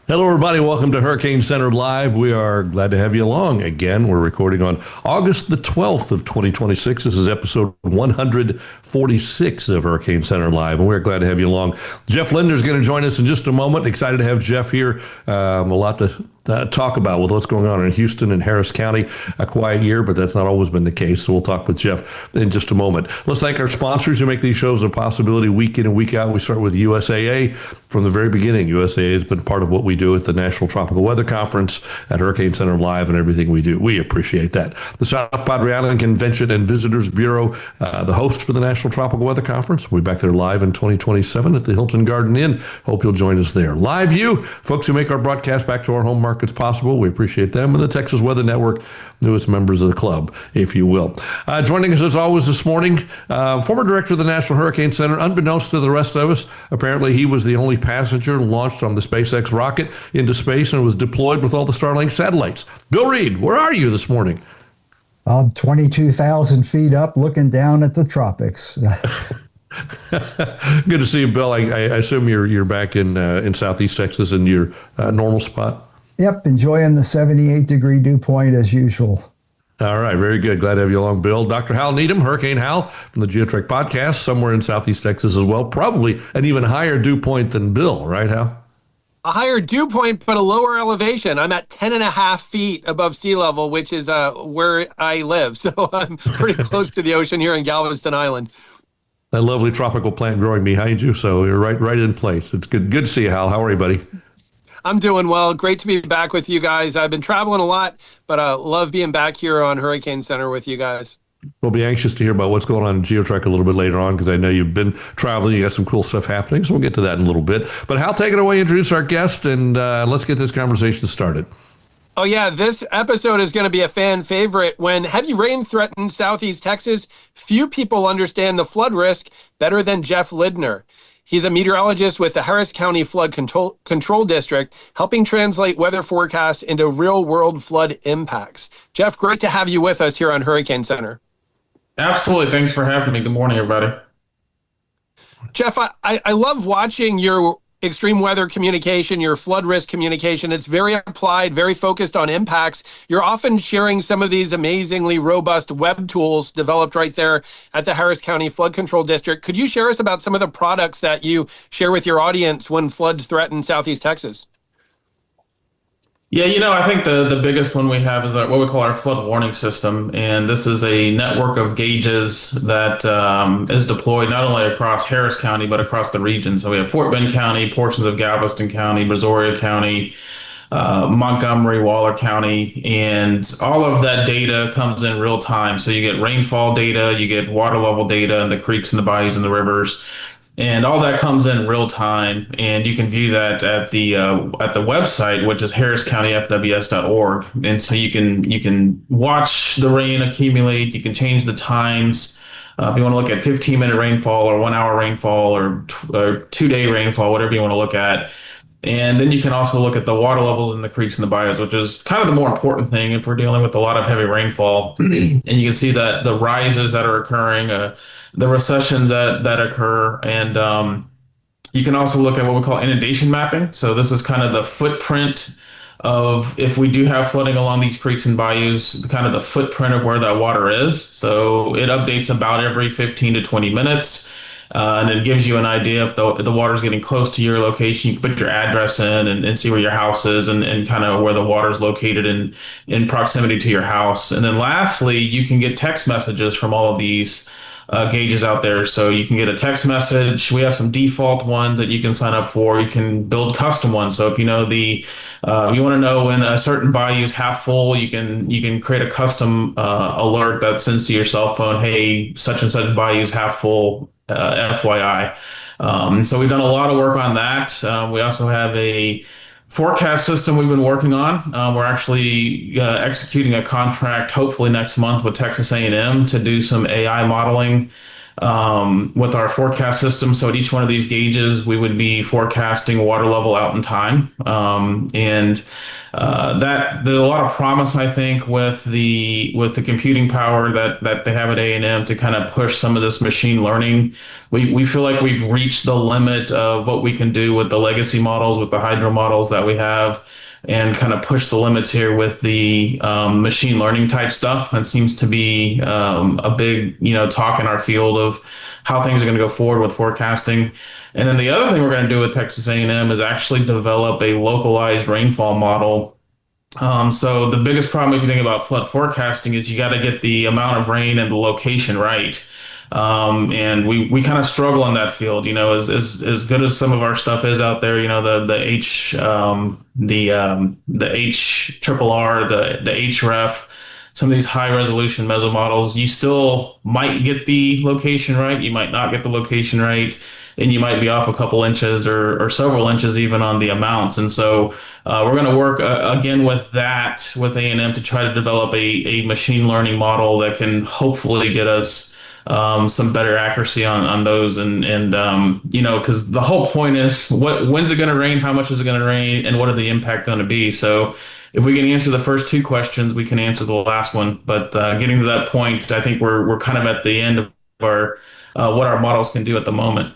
Hello, everybody. Welcome to Hurricane Center Live. We are glad to have you along again. We're recording on August the 12th of 2026. This is episode 146 of Hurricane Center Live, and we're glad to have you along. Jeff Lindner is going to join us in just a moment. Excited to have Jeff here. A lot to talk about with what's going on in Houston and Harris County. A quiet year, but that's not always been the case. So we'll talk with Jeff in just a moment. Let's thank our sponsors who make these shows a possibility week in and week out. We start with USAA. From the very beginning, USAA has been part of what we do at the National Tropical Weather Conference, at Hurricane Center Live, and everything we do. We appreciate that. The South Padre Island Convention and Visitors Bureau, the host for the National Tropical Weather Conference. We'll be back there live in 2027 at the Hilton Garden Inn. Hope you'll join us there. Live View, folks who make our broadcast back to our home markets possible. We appreciate them. And the Texas Weather Network, newest members of the club, if you will. Joining us as always this morning, former director of the National Hurricane Center, unbeknownst to the rest of us, apparently he was the only passenger launched on the SpaceX rocket into space and was deployed with all the Starlink satellites. Bill Reed, where are you this morning? 22,000 feet up, looking down at the tropics. Good to see you, Bill. I assume you're back in Southeast Texas in your normal spot. Yep, enjoying the 78-degree dew point as usual. All right, very good. Glad to have you along, Bill. Dr. Hal Needham, Hurricane Hal from the Geotrek podcast, somewhere in Southeast Texas as well. Probably an even higher dew point than Bill, right, Hal? A higher dew point, but a lower elevation. I'm at 10 and a half feet above sea level, which is where I live. So I'm pretty close to the ocean here in Galveston Island. That lovely tropical plant growing behind you, so you're right in place. It's good to see you, Hal. How are you, buddy? I'm doing well. Great to be back with you guys. I've been traveling a lot, but love being back here on Hurricane Center with you guys. We'll be anxious to hear about what's going on in Geotrek a little bit later on, because I know you've been traveling. You got some cool stuff happening, so we'll get to that in a little bit. But Hal, take it away, introduce our guest, and let's get this conversation started. Oh, yeah, this episode is going to be a fan favorite. When heavy rain threatened Southeast Texas, few people understand the flood risk better than Jeff Lindner. He's a meteorologist with the Harris County Flood Control District, helping translate weather forecasts into real-world flood impacts. Jeff, great to have you with us here on Hurricane Center. Absolutely. Thanks for having me. Good morning, everybody. Jeff, I love watching your extreme weather communication, your flood risk communication. It's very applied, very focused on impacts. You're often sharing some of these amazingly robust web tools developed right there at the Harris County Flood Control District. Could you share us about some of the products that you share with your audience when floods threaten Southeast Texas? Yeah, I think the biggest one we have is what we call our flood warning system. And this is a network of gauges that is deployed not only across Harris County, but across the region. So we have Fort Bend County, portions of Galveston County, Brazoria County, Montgomery, Waller County, and all of that data comes in real time. So you get rainfall data, you get water level data in the creeks and the bayous and the rivers. And all that comes in real time, and you can view that at the website, which is harriscountyfws.org. And so you can watch the rain accumulate. You can change the times. If you want to look at 15-minute rainfall or 1 hour rainfall or 2-day rainfall, whatever you want to look at. And then you can also look at the water levels in the creeks and the bayous, which is kind of the more important thing if we're dealing with a lot of heavy rainfall. And you can see that the rises that are occurring, the recessions that occur. And you can also look at what we call inundation mapping. So this is kind of the footprint of, if we do have flooding along these creeks and bayous, kind of the footprint of where that water is. So it updates about every 15 to 20 minutes. And it gives you an idea if the water is getting close to your location. You can put your address in and see where your house is and kind of where the water is located in proximity to your house. And then lastly, you can get text messages from all of these gauges out there. So you can get a text message. We have some default ones that you can sign up for. You can build custom ones. So if you know you want to know when a certain bayou is half full, you can create a custom alert that sends to your cell phone, hey, such and such bayou is half full. FYI. So we've done a lot of work on that. We also have a forecast system we've been working on. We're actually executing a contract hopefully next month with Texas A&M to do some AI modeling with our forecast system. So at each one of these gauges, we would be forecasting water level out in time. And that there's a lot of promise, I think, with the computing power that they have at A&M to kind of push some of this machine learning. We feel like we've reached the limit of what we can do with the legacy models, with the hydro models that we have, and kind of push the limits here with the machine learning type stuff. That seems to be a big, talk in our field of how things are going to go forward with forecasting. And then the other thing we're going to do with Texas A&M is actually develop a localized rainfall model. So the biggest problem if you think about flood forecasting is you got to get the amount of rain and the location right. And we kind of struggle in that field, as good as some of our stuff is out there, the H triple R, the HREF, some of these high resolution meso models, you still might get the location right. You might not get the location right, and you might be off a couple inches or several inches even on the amounts. And so we're going to work again with that with A&M to try to develop a machine learning model that can hopefully get us some better accuracy on those. And because the whole point is when's it going to rain, how much is it going to rain, and what are the impact going to be? So if we can answer the first two questions, we can answer the last one. But getting to that point, I think we're kind of at the end of our what our models can do at the moment.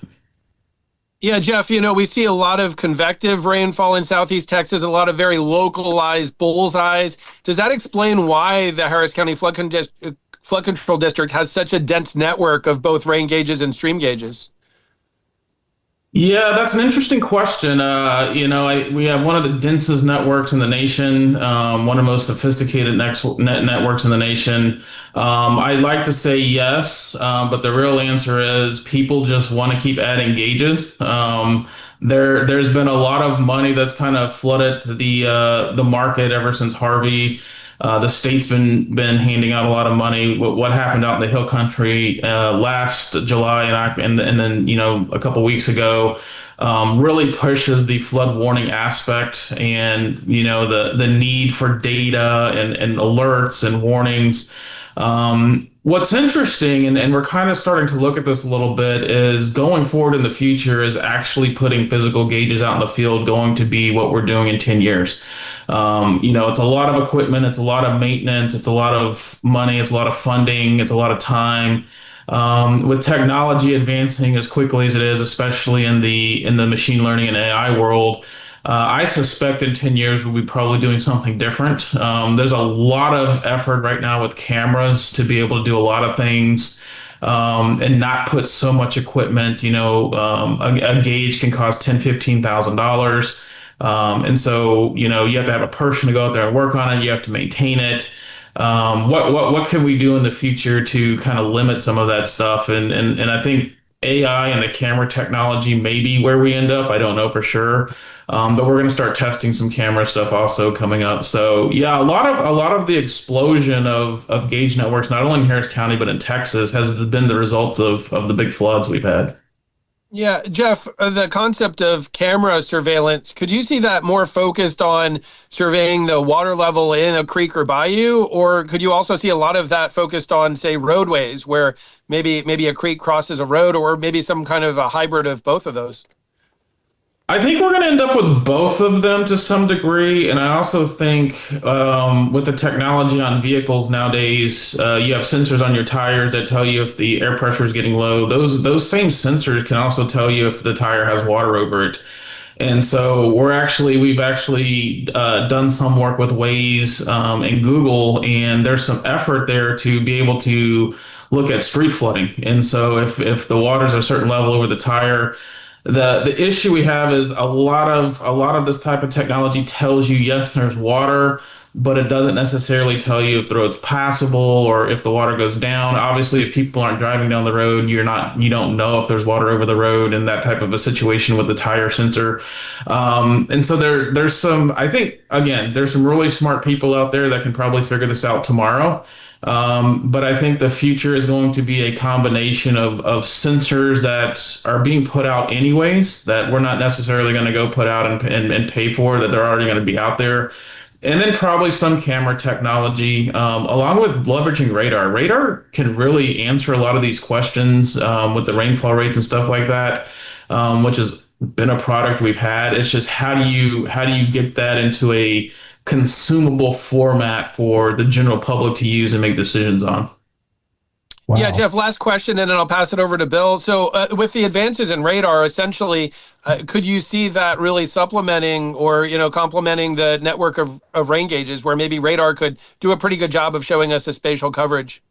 Yeah, Jeff, we see a lot of convective rainfall in Southeast Texas, a lot of very localized bullseyes. Does that explain why the Harris County Flood Control District has such a dense network of both rain gauges and stream gauges? Yeah, that's an interesting question. We have one of the densest networks in the nation, one of the most sophisticated networks in the nation. I'd like to say yes, but the real answer is people just want to keep adding gauges. There's been a lot of money that's kind of flooded the market ever since Harvey. The state's been handing out a lot of money. What happened out in the Hill Country last July and then a couple weeks ago really pushes the flood warning aspect and the need for data and alerts and warnings. What's interesting, and we're kind of starting to look at this a little bit, is going forward in the future is actually putting physical gauges out in the field going to be what we're doing in 10 years. It's a lot of equipment, it's a lot of maintenance, it's a lot of money, it's a lot of funding, it's a lot of time. With technology advancing as quickly as it is, especially in the machine learning and AI world, I suspect in 10 years we'll be probably doing something different. There's a lot of effort right now with cameras to be able to do a lot of things and not put so much equipment. A gauge can cost $10,000-$15,000. And so, you have to have a person to go out there and work on it. You have to maintain it. What can we do in the future to kind of limit some of that stuff? And I think AI and the camera technology may be where we end up. I don't know for sure. But we're going to start testing some camera stuff also coming up. So yeah, a lot of the explosion of gauge networks, not only in Harris County, but in Texas, has been the results of the big floods we've had. Yeah, Jeff, the concept of camera surveillance, could you see that more focused on surveying the water level in a creek or bayou? Or could you also see a lot of that focused on, say, roadways where maybe a creek crosses a road, or maybe some kind of a hybrid of both of those? I think we're going to end up with both of them to some degree. And I also think with the technology on vehicles nowadays, you have sensors on your tires that tell you if the air pressure is getting low. Those same sensors can also tell you if the tire has water over it. And so we've actually done some work with Waze and Google, and there's some effort there to be able to look at street flooding. And so if the water's at a certain level over the tire, the issue we have is a lot of this type of technology tells you, yes, there's water, but it doesn't necessarily tell you if the road's passable or if the water goes down. Obviously, if people aren't driving down the road, you don't know if there's water over the road in that type of a situation with the tire sensor. And so there's some, I think, again, there's some really smart people out there that can probably figure this out tomorrow. But I think the future is going to be a combination of sensors that are being put out anyways, that we're not necessarily going to go put out and pay for, that they're already going to be out there. And then probably some camera technology, along with leveraging radar. Radar can really answer a lot of these questions with the rainfall rates and stuff like that, which has been a product we've had. It's just how do you get that into a consumable format for the general public to use and make decisions on? Wow. Yeah, Jeff, last question, and then I'll pass it over to Bill. So with the advances in radar, essentially, could you see that really supplementing or, complementing the network of rain gauges where maybe radar could do a pretty good job of showing us the spatial coverage?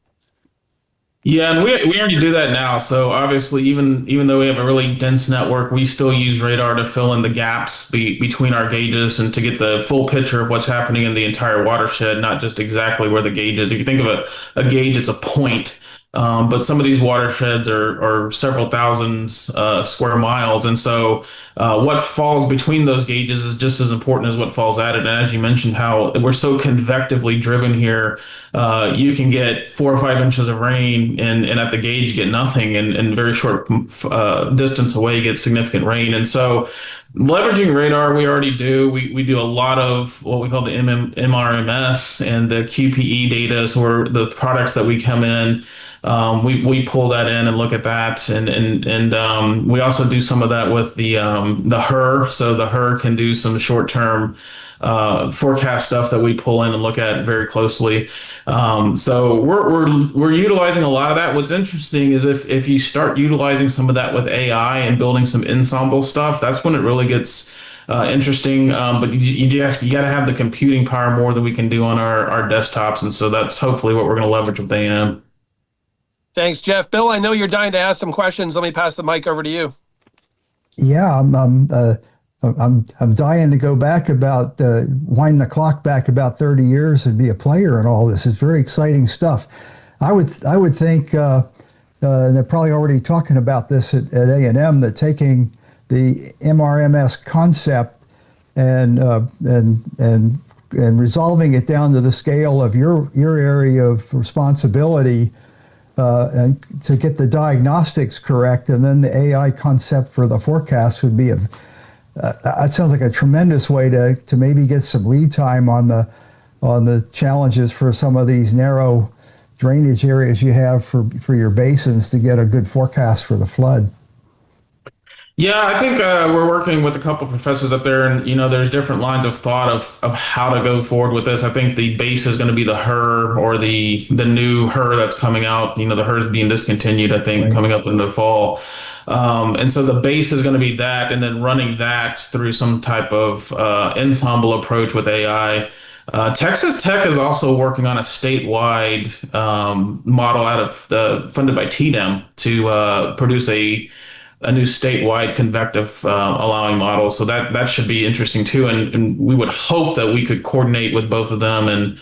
Yeah, and we already do that now. So obviously, even though we have a really dense network, we still use radar to fill in the gaps between our gauges and to get the full picture of what's happening in the entire watershed, not just exactly where the gauge is. If you think of a gauge, it's a point. But some of these watersheds are several thousands square miles. And so what falls between those gauges is just as important as what falls at it. And as you mentioned, how we're so convectively driven here, you can get 4 or 5 inches of rain and at the gauge get nothing, and very short distance away get significant rain. And so leveraging radar, we already do. We do a lot of what we call the MRMS and the QPE data. So we're the products that we come in. We pull that in and look at that, and we also do some of that with the HER. So the HER can do some short-term forecast stuff that we pull in and look at very closely. So we're utilizing a lot of that. What's interesting is if you start utilizing some of that with AI and building some ensemble stuff, that's when it really gets interesting. But you got to have the computing power more than we can do on our desktops, and so that's hopefully what we're going to leverage with AM. Thanks, Jeff. Bill, I know you're dying to ask some questions. Let me pass the mic over to you. Yeah, I'm dying to go back wind the clock back about 30 years and be a player in all this. It's very exciting stuff. I would think, and they're probably already talking about this at A&M, that taking the MRMS concept and resolving it down to the scale of your area of responsibility, and to get the diagnostics correct, and then the AI concept for the forecast would be that sounds like a tremendous way to maybe get some lead time on the challenges for some of these narrow drainage areas you have for your basins to get a good forecast for the flood. Yeah, I think we're working with a couple of professors up there, and there's different lines of thought of how to go forward with this. I think the base is going to be the HER, or the new HER that's coming out. The HER is being discontinued, I think, right, coming up in the fall. And so the base is going to be that, and then running that through some type of ensemble approach with AI. Texas Tech is also working on a statewide model funded by TDEM to produce a new statewide convective allowing model. So that should be interesting too. And we would hope that we could coordinate with both of them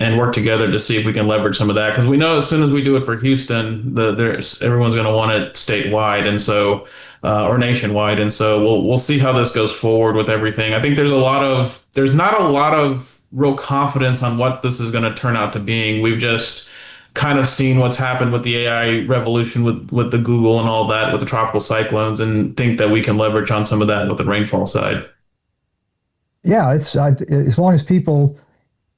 and work together to see if we can leverage some of that. Because we know as soon as we do it for Houston, everyone's going to want it statewide, and so or nationwide. And so we'll see how this goes forward with everything. I think there's not a lot of real confidence on what this is going to turn out to being. We've just kind of seen what's happened with the AI revolution with the Google and all that, with the tropical cyclones, and think that we can leverage on some of that with the rainfall side. Yeah, it's as long as people,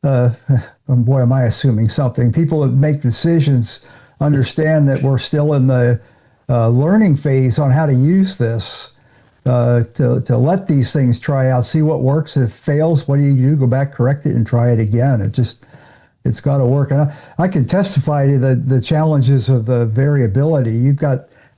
boy, am I assuming something. People that make decisions understand that we're still in the learning phase on how to use this, to let these things try out, see what works. If it fails, what do? Go back, correct it, and try it again. It's got to work. And I can testify to the challenges of the variability.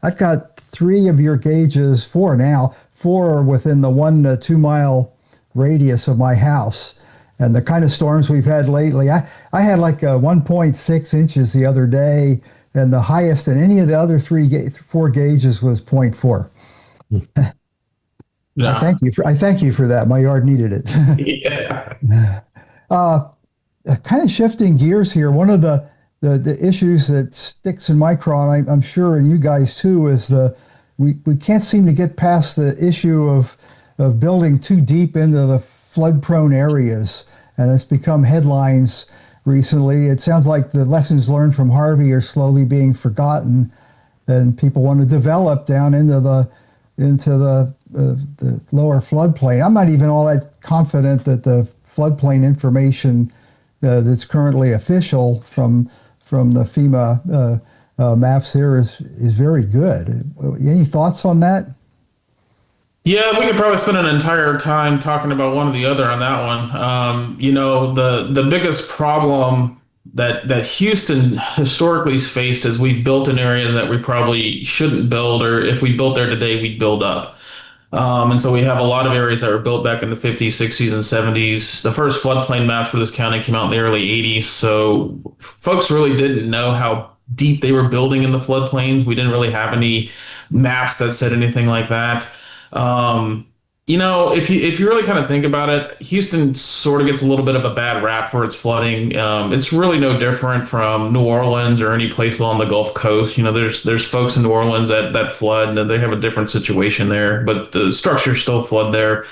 I've got 3 of your gauges, 4 now. 4 are within the 1 to 2 mile radius of my house. And the kind of storms we've had lately, I had like 1.6 inches the other day, and the highest in any of the other 4 gauges was 0.4. Yeah. I thank you for that. My yard needed it. Yeah. Kind of shifting gears here, one of the issues that sticks in my craw, and I'm sure you guys too, is we can't seem to get past the issue of building too deep into the flood-prone areas, and it's become headlines recently. It sounds like the lessons learned from Harvey are slowly being forgotten, and people want to develop down into the lower floodplain. I'm not even all that confident that the floodplain information that's currently official from the FEMA maps there is very good. Any thoughts on that? Yeah, we could probably spend an entire time talking about one or the other on that one. The biggest problem that Houston historically has faced is we've built an area that we probably shouldn't build, or if we built there today, we'd build up. And so we have a lot of areas that were built back in the 50s, 60s, and 70s. The first floodplain maps for this county came out in the early 80s. So folks really didn't know how deep they were building in the floodplains. We didn't really have any maps that said anything like that. If you really kind of think about it, Houston sort of gets a little bit of a bad rap for its flooding. It's really no different from New Orleans or any place along the Gulf Coast. There's folks in New Orleans that flood, and they have a different situation there, but the structures still flood there.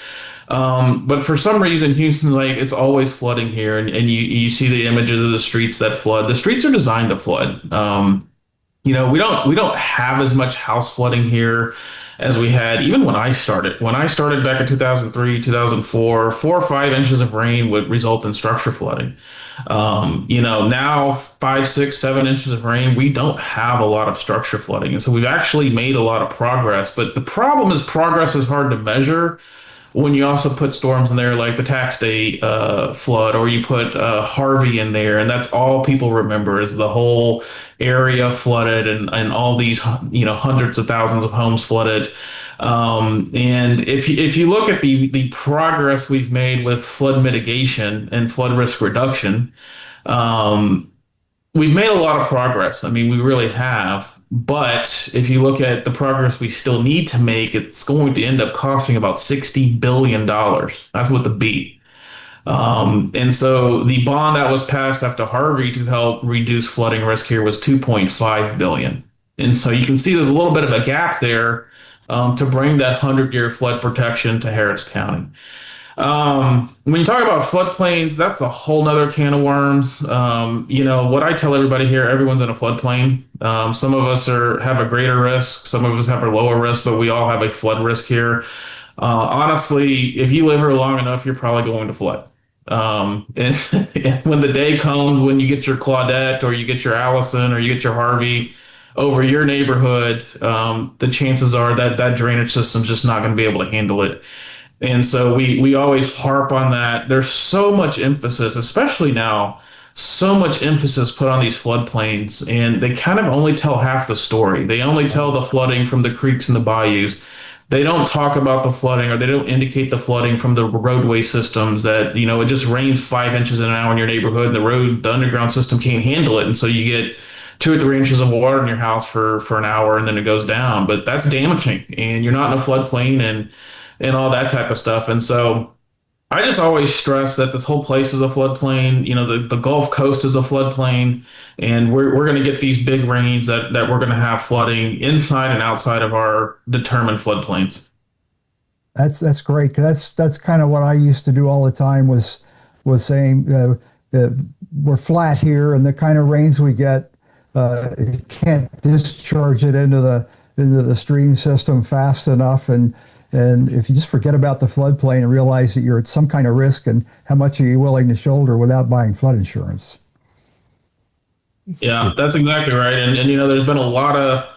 But for some reason, Houston, like, it's always flooding here, and you see the images of the streets that flood. The streets are designed to flood. We don't have as much house flooding here as we had even when I started. When I started back in 2003, 2004, 4 or 5 inches of rain would result in structure flooding. Now 5, 6, 7 inches of rain, we don't have a lot of structure flooding. And so we've actually made a lot of progress. But the problem is progress is hard to measure when you also put storms in there like the tax day flood, or you put Harvey in there, and that's all people remember is the whole area flooded and all these hundreds of thousands of homes flooded. And if you look at the progress we've made with flood mitigation and flood risk reduction, we've made a lot of progress. I mean, we really have. But if you look at the progress we still need to make, it's going to end up costing about $60 billion. That's with the B. And so the bond that was passed after Harvey to help reduce flooding risk here was $2.5 billion. And so you can see there's a little bit of a gap there to bring that 100-year flood protection to Harris County. When you talk about floodplains, that's a whole nother can of worms. What I tell everybody here, everyone's in a floodplain. Some of us have a greater risk. Some of us have a lower risk, but we all have a flood risk here. Honestly, if you live here long enough, you're probably going to flood. And when the day comes, when you get your Claudette or you get your Allison or you get your Harvey over your neighborhood, the chances are that drainage system's just not going to be able to handle it. And so we always harp on that. There's so much emphasis, especially now, so much emphasis put on these floodplains, and they kind of only tell half the story. They only tell the flooding from the creeks and the bayous. They don't talk about the flooding, or they don't indicate the flooding from the roadway systems that, it just rains 5 inches in an hour in your neighborhood, and the underground system can't handle it. And so you get 2 or 3 inches of water in your house for an hour, and then it goes down. But that's damaging, and you're not in a floodplain and all that type of stuff. And so I just always stress that this whole place is a floodplain. The Gulf Coast is a floodplain, and we're going to get these big rains that we're going to have flooding inside and outside of our determined floodplains. That's great, because that's kind of what I used to do all the time was saying we're flat here, and the kind of rains we get, you can't discharge it into the stream system fast enough, and if you just forget about the floodplain and realize that you're at some kind of risk, and how much are you willing to shoulder without buying flood insurance? Yeah, that's exactly right. And there's been a lot of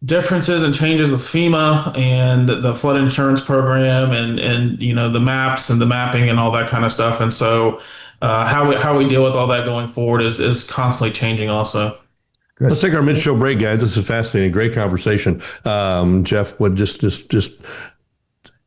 differences and changes with FEMA and the flood insurance program, and the maps and the mapping and all that kind of stuff. And so how we deal with all that going forward is constantly changing also. Good. Let's take our mid-show break, guys. This is fascinating. Great conversation. Jeff, would just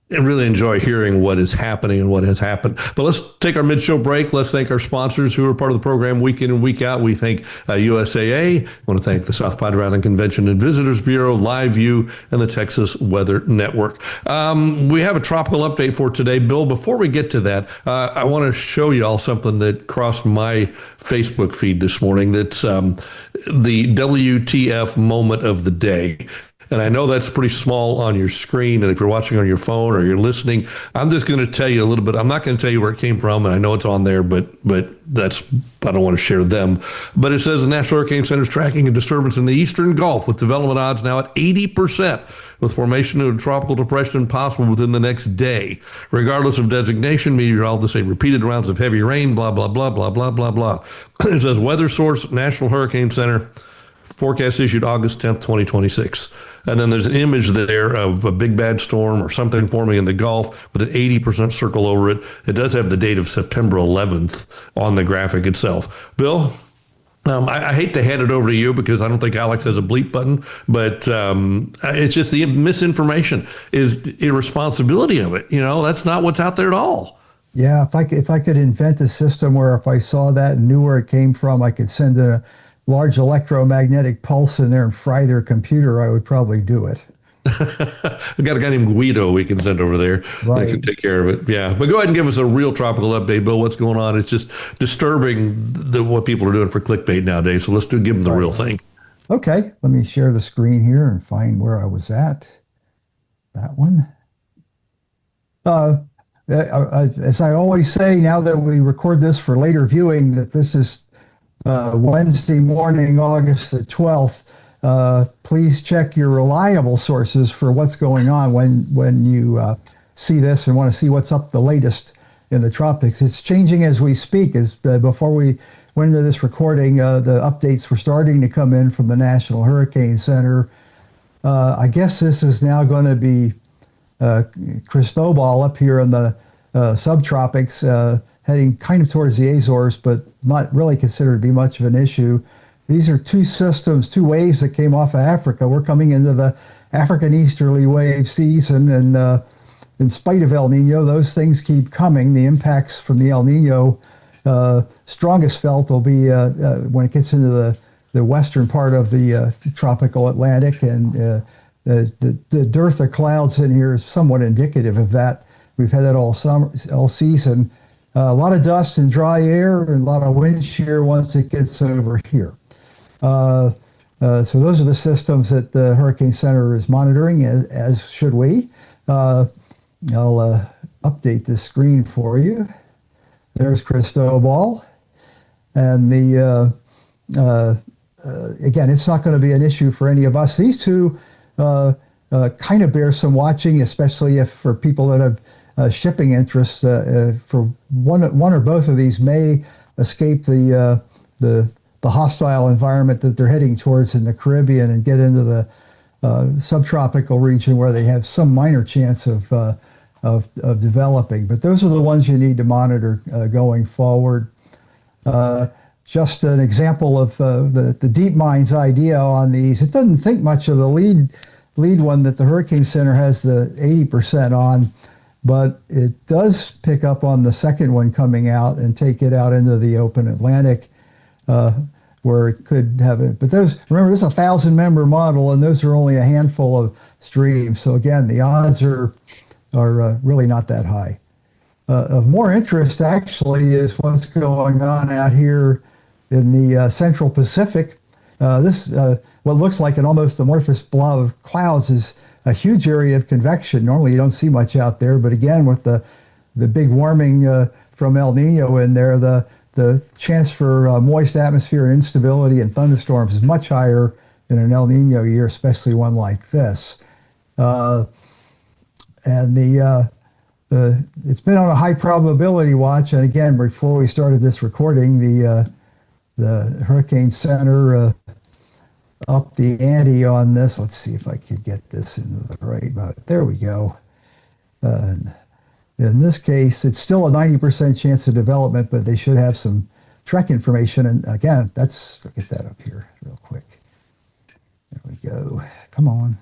really enjoy hearing what is happening and what has happened. But let's take our mid-show break. Let's thank our sponsors who are part of the program week in and week out. We thank USAA. I want to thank the South Padre Island Convention and Visitors Bureau, Live View, and the Texas Weather Network. We have a tropical update for today. Bill, before we get to that, I want to show you all something that crossed my Facebook feed this morning. That's the WTF moment of the day. And I know that's pretty small on your screen. And if you're watching on your phone or you're listening, I'm just going to tell you a little bit. I'm not going to tell you where it came from. And I know it's on there, but that's, I don't want to share them. But it says the National Hurricane Center is tracking a disturbance in the Eastern Gulf with development odds now at 80%, with formation of a tropical depression possible within the next day. Regardless of designation, meteorologists say repeated rounds of heavy rain, blah, blah, blah, blah, blah, blah, blah. It says weather source, National Hurricane Center, forecast issued August 10th, 2026. And then there's an image there of a big bad storm or something forming in the Gulf with an 80% circle over it. It does have the date of September 11th on the graphic itself. Bill, I hate to hand it over to you because I don't think Alex has a bleep button, but it's just the misinformation is irresponsibility of it. That's not what's out there at all. Yeah, if I could invent a system where if I saw that and knew where it came from, I could send a large electromagnetic pulse in there and fry their computer, I would probably do it. We got a guy named Guido we can send over there that can take care of it. Yeah, but go ahead and give us a real tropical update, Bill. What's going on? It's just disturbing what people are doing for clickbait nowadays. So let's give them the real thing. Okay, let me share the screen here and find where I was at. That one. As I always say, now that we record this for later viewing, that this is Wednesday morning, August the 12th. Please check your reliable sources for what's going on when you see this and want to see what's up the latest in the tropics. It's changing as we speak. Before we went into this recording, the updates were starting to come in from the National Hurricane Center. I guess this is now going to be Cristobal up here in the subtropics, heading kind of towards the Azores, but not really considered to be much of an issue. These are two systems, two waves that came off of Africa. We're coming into the African easterly wave season, and in spite of El Nino, those things keep coming. The impacts from the El Nino, strongest felt will be when it gets into the western part of the tropical Atlantic, and the dearth of clouds in here is somewhat indicative of that. We've had that all summer, all season. A lot of dust and dry air, and a lot of wind shear once it gets over here. So those are the systems that the Hurricane Center is monitoring, as should we. I'll update this screen for you. There's Cristobal. And again, it's not going to be an issue for any of us. These two kind of bear some watching, especially if for people that have shipping interests. For one or both of these may escape the hostile environment that they're heading towards in the Caribbean and get into the subtropical region where they have some minor chance of developing. But those are the ones you need to monitor going forward. Just an example of the DeepMind's idea on these. It doesn't think much of the lead one that the Hurricane Center has the 80% on, but it does pick up on the second one coming out and take it out into the open Atlantic, where it could have it. But those, remember, this is a 1,000-member model, and those are only a handful of streams. So again, the odds are really not that high. Of more interest, actually, is what's going on out here in the Central Pacific. This, what looks like an almost amorphous blob of clouds, is a huge area of convection. Normally, you don't see much out there, but again, with the big warming from El Nino in there, the chance for moist atmosphere and instability and thunderstorms is much higher in an El Nino year, especially one like this. And it's been on a high probability watch. And again, before we started this recording, the Hurricane Center upped the ante on this. Let's see if I could get this into the right mode. There we go. In this case, it's still a 90% chance of development, but they should have some trek information. And again, let's get that up here real quick. There we go. Come on.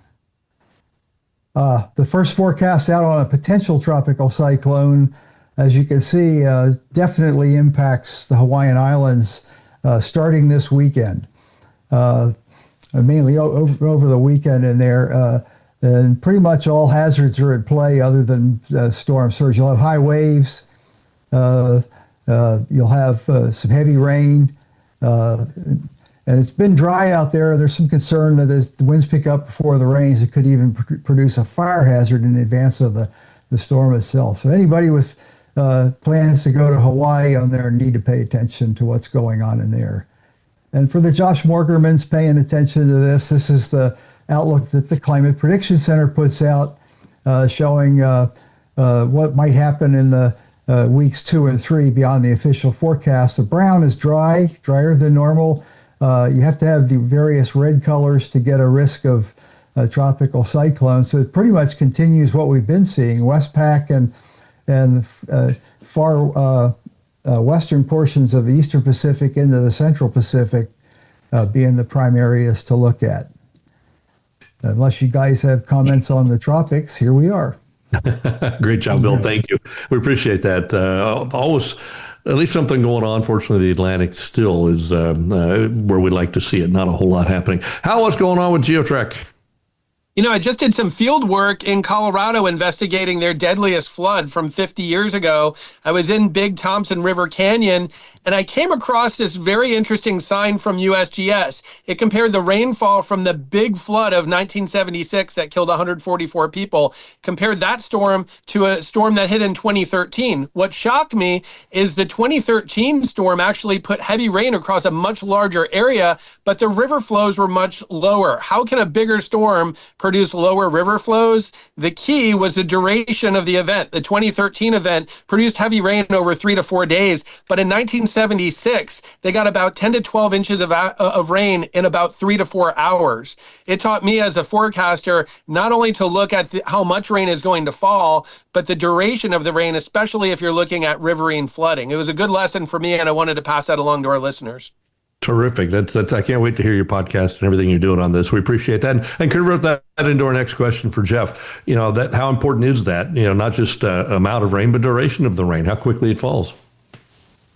The first forecast out on a potential tropical cyclone, as you can see, definitely impacts the Hawaiian Islands starting this weekend. Mainly over the weekend in there. And pretty much all hazards are at play other than storm surge. You'll have high waves. You'll have some heavy rain. And it's been dry out there. There's some concern that as the winds pick up before the rains, it could even produce a fire hazard in advance of the storm itself. So anybody with plans to go to Hawaii on there need to pay attention to what's going on in there. And for the Josh Morgermans paying attention to this is the outlook that the Climate Prediction Center puts out, showing what might happen in the weeks 2 and 3 beyond the official forecast. The brown is drier than normal. You have to have the various red colors to get a risk of tropical cyclones. So it pretty much continues what we've been seeing. Westpac and far western portions of the Eastern Pacific into the Central Pacific being the prime areas to look at. Unless you guys have comments on the tropics, here we are. Great job, Bill. Thank you. We appreciate that. Always at least something going on. Fortunately, the Atlantic still is where we'd like to see it. Not a whole lot happening. What's going on with GeoTrek? I just did some field work in Colorado investigating their deadliest flood from 50 years ago. I was in Big Thompson River Canyon, and I came across this very interesting sign from USGS. It compared the rainfall from the big flood of 1976 that killed 144 people, compared that storm to a storm that hit in 2013. What shocked me is the 2013 storm actually put heavy rain across a much larger area, but the river flows were much lower. How can a bigger storm produce lower river flows? The key was the duration of the event. The 2013 event produced heavy rain over 3 to 4 days, but in 1976, they got about 10 to 12 inches of rain in about 3 to 4 hours. It taught me as a forecaster not only to look at how much rain is going to fall, but the duration of the rain, especially if you're looking at riverine flooding. It was a good lesson for me, and I wanted to pass that along to our listeners. Terrific. That's I can't wait to hear your podcast and everything you're doing on this. We appreciate that. And convert that into our next question for Jeff. That how important is that? Not just amount of rain, but duration of the rain, how quickly it falls.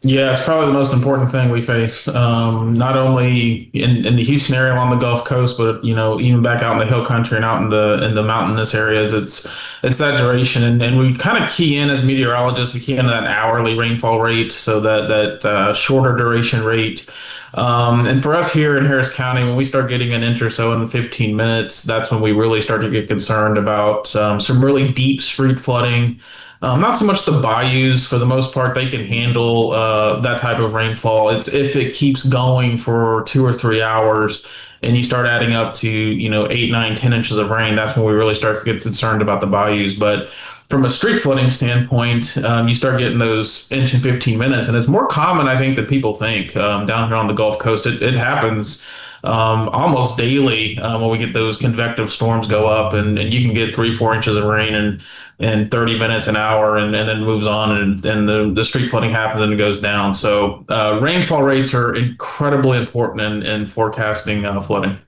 Yeah, it's probably the most important thing we face, not only in the Houston area along the Gulf Coast, but even back out in the hill country and out in the mountainous areas. It's that duration, and we kind of key in as meteorologists. We key in that hourly rainfall rate, so that shorter duration rate. And for us here in Harris County, when we start getting an inch or so in 15 minutes, that's when we really start to get concerned about some really deep street flooding. Not so much the bayous. For the most part, they can handle that type of rainfall. It's if it keeps going for 2 or 3 hours and you start adding up to 8, 9, 10 inches of rain, that's when we really start to get concerned about the bayous. But from a street flooding standpoint, you start getting those inch in 15 minutes, and it's more common, I think, than people think. Down here on the Gulf Coast, it happens almost daily when we get those convective storms go up, and you can get 3-4 inches of rain in 30 minutes, an hour, and then moves on, and the street flooding happens and it goes down. So rainfall rates are incredibly important in forecasting flooding.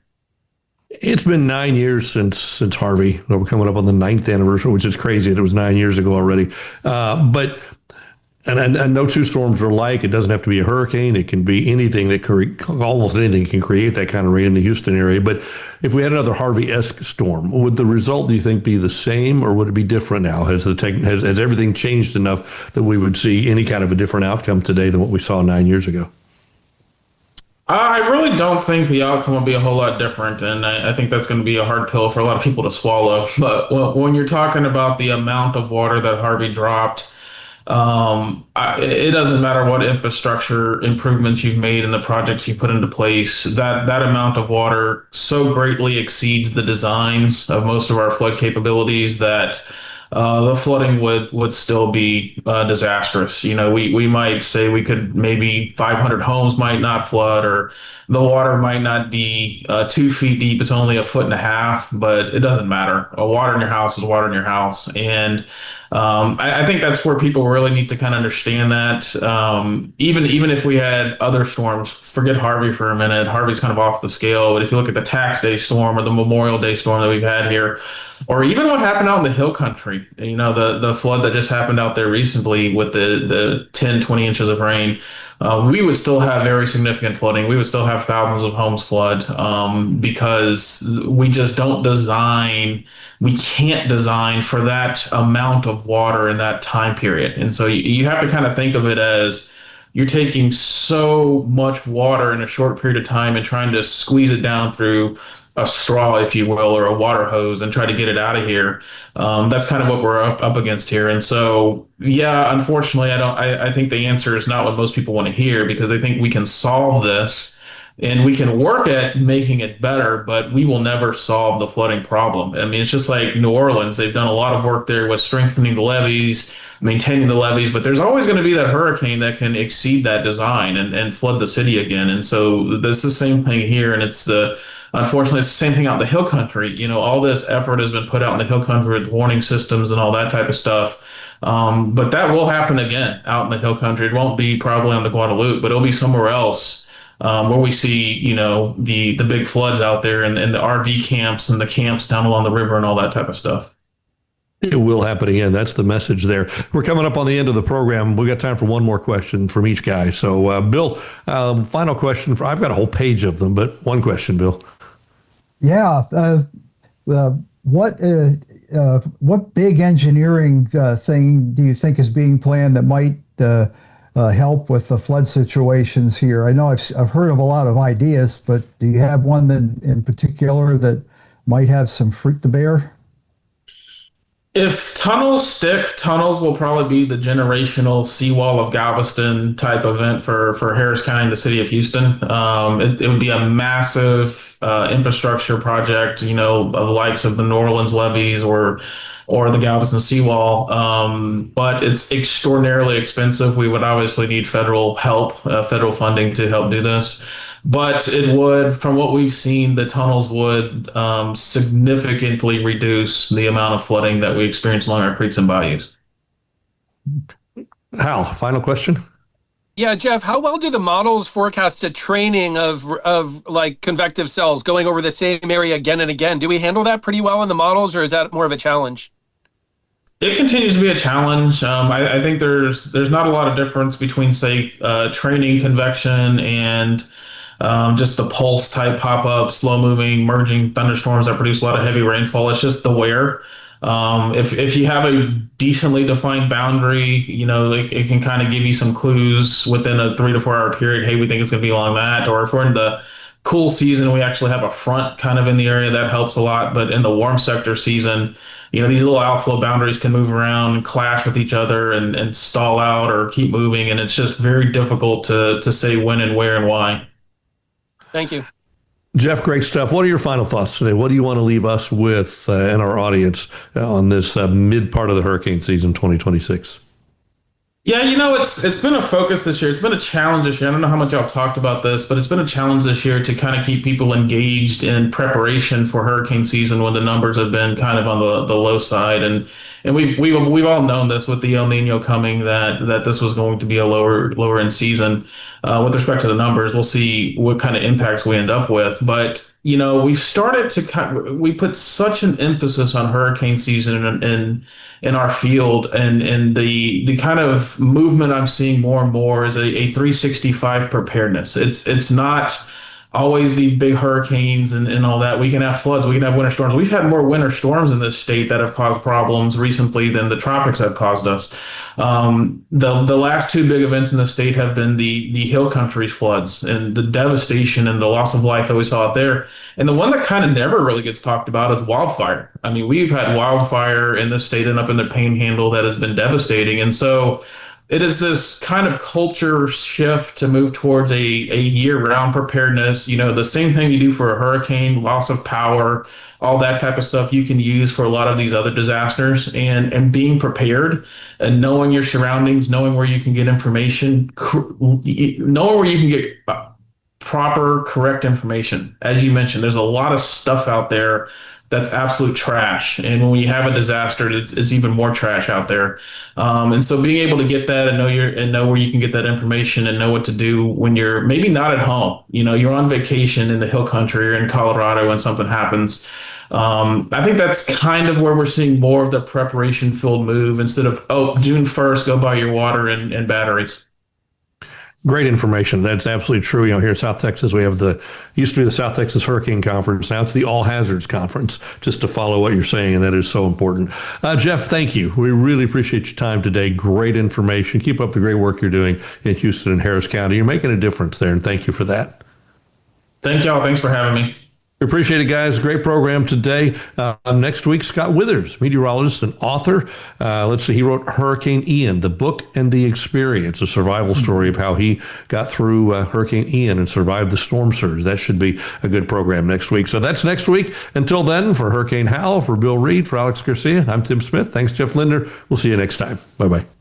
It's been 9 years since Harvey. We're coming up on the 9th anniversary, which is crazy that it was 9 years ago already. But no two storms are alike. It doesn't have to be a hurricane. It can be anything almost anything can create that kind of rain in the Houston area. But if we had another Harvey-esque storm, would the result, do you think, be the same, or would it be different now? Has everything changed enough that we would see any kind of a different outcome today than what we saw 9 years ago? I really don't think the outcome will be a whole lot different, and I think that's going to be a hard pill for a lot of people to swallow. But when you're talking about the amount of water that Harvey dropped, it doesn't matter what infrastructure improvements you've made and the projects you put into place, that amount of water so greatly exceeds the designs of most of our flood capabilities that the flooding would still be disastrous. We might say we could maybe 500 homes might not flood, or the water might not be 2 feet deep. It's only 1.5 feet, but it doesn't matter. Water in your house is water in your house. And I think that's where people really need to kind of understand that. Even if we had other storms, forget Harvey for a minute. Harvey's kind of off the scale. But if you look at the Tax Day storm or the Memorial Day storm that we've had here, or even what happened out in the hill country, the flood that just happened out there recently with the 10, 20 inches of rain, we would still have very significant flooding. We would still have thousands of homes flood because we just don't design. We can't design for that amount of water in that time period. And so you have to kind of think of it as you're taking so much water in a short period of time and trying to squeeze it down through a straw, if you will, or a water hose and try to get it out of here. That's kind of what we're up against here. And so, yeah, unfortunately, I think the answer is not what most people want to hear, because they think we can solve this and we can work at making it better, but we will never solve the flooding problem. I mean, it's just like New Orleans. They've done a lot of work there with strengthening the levees, maintaining the levees, but there's always going to be that hurricane that can exceed that design and flood the city again. And so this is the same thing here. And unfortunately, it's the same thing out in the hill country. All this effort has been put out in the hill country with warning systems and all that type of stuff. But that will happen again out in the hill country. It won't be probably on the Guadalupe, but it'll be somewhere else, where we see, the big floods out there, and the RV camps and the camps down along the river and all that type of stuff. It will happen again. That's the message there. We're coming up on the end of the program. We got time for one more question from each guy. So, Bill, final question. I've got a whole page of them, but one question, Bill. Yeah. What big engineering thing do you think is being planned that might help with the flood situations here? I know I've heard of a lot of ideas, but do you have one that in particular that might have some fruit to bear? If tunnels stick, tunnels will probably be the generational seawall of Galveston type event for Harris County and the city of Houston. It would be a massive infrastructure project, of the likes of the New Orleans levees or the Galveston seawall. But it's extraordinarily expensive. We would obviously need federal help, federal funding to help do this. But it would, from what we've seen, the tunnels would significantly reduce the amount of flooding that we experience along our creeks and bayous. Hal, final question. Yeah, Jeff, how well do the models forecast the training of like convective cells going over the same area again and again? Do we handle that pretty well in the models, or is that more of a challenge? It continues to be a challenge. I think there's not a lot of difference between, say, training convection and just the pulse type pop-up, slow-moving, merging thunderstorms that produce a lot of heavy rainfall. It's just the where. If you have a decently defined boundary, it can kind of give you some clues within a 3 to 4 hour period. Hey, we think it's going to be along that. Or if we're in the cool season, we actually have a front kind of in the area that helps a lot. But in the warm sector season, these little outflow boundaries can move around and clash with each other and stall out or keep moving. And it's just very difficult to say when and where and why. Thank you. Jeff, great stuff. What are your final thoughts today? What do you want to leave us with and our audience on this mid part of the hurricane season 2026? Yeah, it's been a focus this year. It's been a challenge this year. I don't know how much y'all talked about this, but it's been a challenge this year to kind of keep people engaged in preparation for hurricane season when the numbers have been kind of on the low side. And we've all known this with the El Nino coming, that this was going to be a lower end season. With respect to the numbers, we'll see what kind of impacts we end up with. But we've started to we put such an emphasis on hurricane season in our field, and the kind of movement I'm seeing more and more is a 365 preparedness. It's not always the big hurricanes and all that. We can have floods, we can have winter storms. We've had more winter storms in this state that have caused problems recently than the tropics have caused us. The last two big events in the state have been the hill country floods and the devastation and the loss of life that we saw out there. And the one that kind of never really gets talked about is wildfire. I mean, we've had wildfire in this state and up in the Panhandle that has been devastating. And so it is this kind of culture shift to move towards a year-round preparedness. The same thing you do for a hurricane, loss of power, all that type of stuff you can use for a lot of these other disasters. And being prepared and knowing your surroundings, knowing where you can get information, knowing where you can get proper, correct information. As you mentioned, there's a lot of stuff out there that's absolute trash. And when you have a disaster, it's even more trash out there. And so being able to get that and know where you can get that information and know what to do when you're maybe not at home, you're on vacation in the hill country or in Colorado when something happens. I think that's kind of where we're seeing more of the preparation field move instead of, June 1st, go buy your water and batteries. Great information. That's absolutely true. Here in South Texas, we have used to be the South Texas Hurricane Conference. Now it's the All Hazards Conference, just to follow what you're saying. And that is so important. Jeff, thank you. We really appreciate your time today. Great information. Keep up the great work you're doing in Houston and Harris County. You're making a difference there. And thank you for that. Thank y'all. Thanks for having me. Appreciate it, guys. Great program today. Next week, Scott Withers, meteorologist and author. Let's see, he wrote Hurricane Ian, the book and the experience, a survival story of how he got through Hurricane Ian and survived the storm surge. That should be a good program next week. So that's next week. Until then, for Hurricane Hal, for Bill Reed, for Alex Garcia, I'm Tim Smith. Thanks, Jeff Lindner. We'll see you next time. Bye-bye.